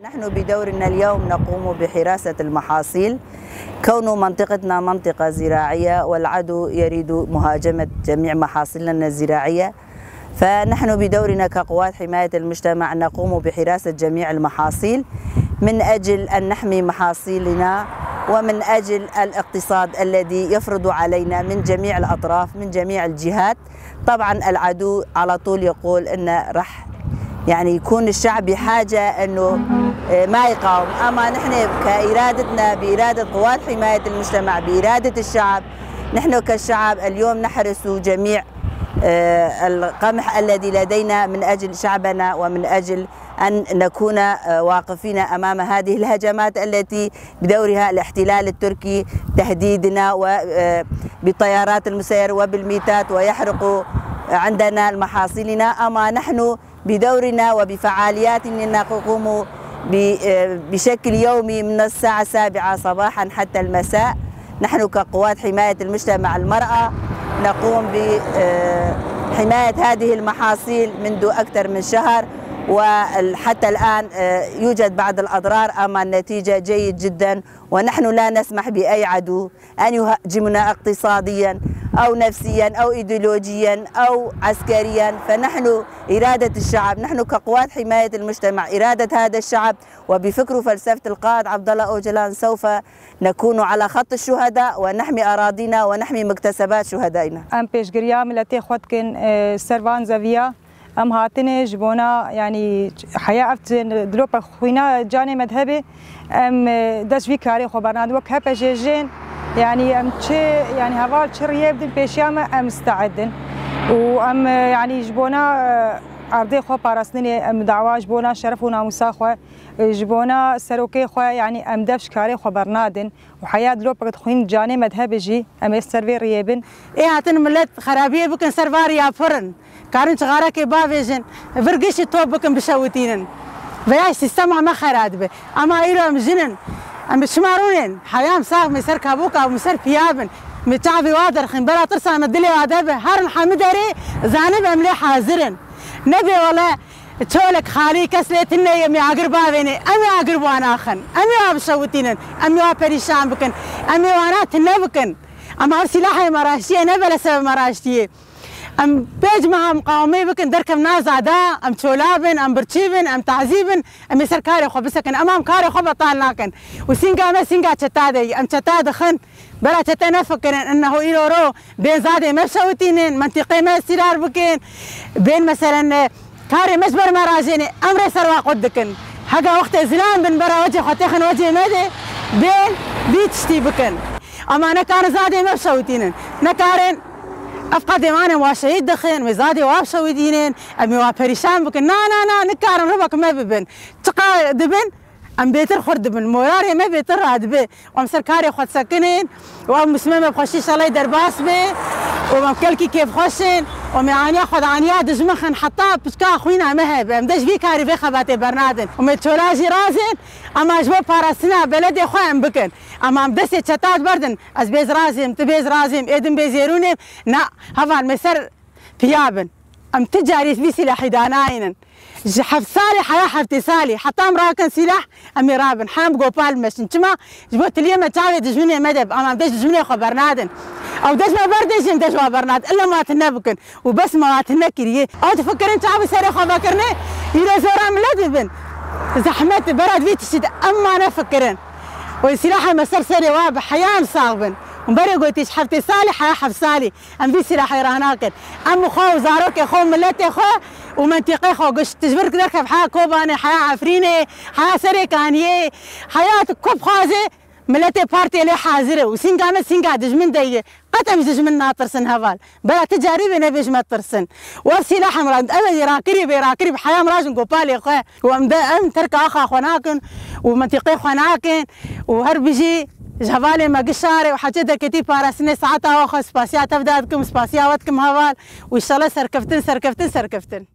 نحن بدورنا اليوم نقوم بحراسة المحاصيل، كون منطقتنا منطقة زراعية والعدو يريد مهاجمة جميع محاصيلنا الزراعية، فنحن بدورنا كقوات حماية المجتمع نقوم بحراسة جميع المحاصيل من أجل أن نحمي محاصيلنا ومن أجل الاقتصاد الذي يفرض علينا من جميع الأطراف من جميع الجهات. طبعا العدو على طول يقول أن رح يكون الشعب بحاجة أنه ما يقاوم، أما نحن كإرادتنا بإرادة قوات حماية المجتمع بإرادة الشعب، نحن كالشعب اليوم نحرس جميع القمح الذي لدينا من أجل شعبنا ومن أجل أن نكون واقفين أمام هذه الهجمات التي بدورها الاحتلال التركي تهديدنا بالطيارات المسيرة وبالميتات ويحرق عندنا المحاصيلنا. أما نحن بدورنا وبفعالياتنا نقوم بشكل يومي من الساعة 7 صباحا حتى المساء. نحن كقوات حماية المجتمع المرأة نقوم بحماية هذه المحاصيل منذ أكثر من شهر، وحتى الآن يوجد بعض الأضرار، أما النتيجة جيد جدا، ونحن لا نسمح بأي عدو أن يهاجمنا اقتصاديا أو نفسيا أو إيديولوجيا أو عسكريا. فنحن إرادة الشعب، نحن كقوات حماية المجتمع إرادة هذا الشعب، وبفكر وفلسفة القائد عبد الله أوجلان سوف نكون على خط الشهداء ونحمي أراضينا ونحمي مكتسبات شهدائنا. أم بيشجريا ملتي خوتكن سرفان زافيا أم هاتني جبونا حياة أفتن دلوب خوينا جاني مذهبي أم داش في كاري خبرنا وك هبة جيجين أم شيء هوال شريه بدن بيشيام أم مستعدن وأم جبونا أرضي خو بارسني أم دعوة جبونا شرف وناموسا خو جبونا سروكي خو أم داش كاري خبرنادن وحياة دلوب خوين جاني مذهبي جي أم يسترفي ريبن هاتن ملت خرابية بكن سرفار يا فرن كارن شغارة كبافيجن فرقش توبكم بشوتينن وياش سيستم ما خراد به أما إيرو مجنن أم بشمارونن حيام ساق مسر كابوكا ومسر بيابن متعبي وادر خن بلا ترسا مدلي وادبه هارن حمدري زانب أملي حاضرن نبي ولا تولك خالي كسلت إنه يمي عقربا أمي عقربانا خن أمي وابشوتينن أمي وابريشان بكن أمي وانا تنبكن أما سلاحي مراشتيه نبلا سبب مراشتيه أم بيج مع مقاومي بكن دركم ناس عداء أم تولابن أم برتشيبن أم تعذيبن أم يسر كاري خو بسكن أمام كاري خو بطالناكن وسينجا ما سينجا تتادي أم تتاد خن بلا تتنفكرن أنه إيرورو بين زادي مشوتينين منطقي ما استرار بكن بين مثلا كاري مجبر مراجيني أمر سروا قدكن حقا وقت إزلام بن برا وجه خطيخن وجه مدي بين بيتشتي بكن أما نكار زادي مشوتينين نكارن أفقد معنا وشهيد دخن وزادي وابشوا دينين أمي وابريشان بكن نا نكارن ربك ما ببن تقا دبن أم بيتر خرد دبن موراري ما بيتر هادبه وأم سركاري خد سكنين وأم مسمى بخشيش الله درباس به وأم كلكي كيف خشين وأم عنيا خد عنيا دجمخن حتى بسكا خوينا مهب أم دج بي كاري بخباتي برنادن وأم تولاجي رازن أما جوا بارسنا بلدي خوام بكن أما أم دسي تشتات بردن أز بيز رازم تبيز رازم إدم بيزيروني نا هفان مسر بيابن أم تجاري في سلاح داناينن حف سالي حياة حفتي سالي حتى مراكن سلاح أمي رابن حام قوبال مشن كما جبت اليوم تعالي دجمني مدب أما دج دجمني خبرنادن أو دج ما بردجن دج ما برناد إلا ما تنبكن وبس ما تنكريه أو تفكرين تعالي سري خبكرني إذا زورا ملدبن زحمة برد في تشد أما أنا فكرن والسلاح مسر سري واب حياة صاغبن ومبري قلتيش حفتي سالي حياة حف سالي أم في سلاح يراناكن أم خو زاروك خو ملتي خو ومنطقي خو قش تجبرك دركب حياة كوباني حياة عفريني حياة سريكانية حياة كوب خازي ملتي بارتي لي حاضره وسينغا سينغا دجمن دايه قتم دجمن ناطرسن هفال بلا تجاري بنبيج ما ترسن وسلاح مراد ابدي راكري بحياة مراجن قوبالي خو وام تركا اخا خناكن ومنطقي خناكن وهربجي جهبالي ما قشاري وحاجتها كتير بارسني ساعتها واخا سباسيات تبدأ سباسيا واتكم هفال وإن شاء الله سركفتن